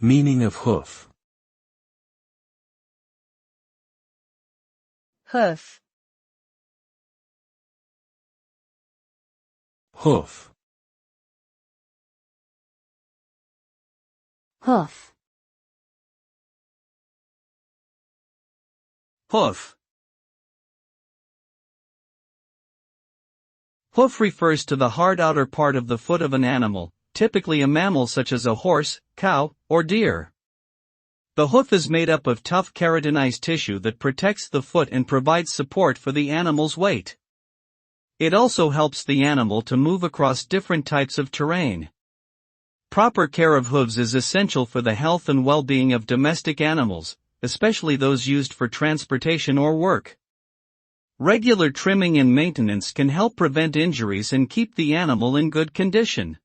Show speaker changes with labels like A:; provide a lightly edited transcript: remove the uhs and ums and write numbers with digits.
A: Meaning of hoof.
B: hoof,
A: Hoof.
B: hoof,
C: Hoof. Hoof refers to the hard outer part of the foot of an animal, typically a mammal such as a horse, cow, or deer. The hoof is made up of tough keratinized tissue that protects the foot and provides support for the animal's weight. It also helps the animal to move across different types of terrain. Proper care of hooves is essential for the health and well-being of domestic animals, especially those used for transportation or work. Regular trimming and maintenance can help prevent injuries and keep the animal in good condition.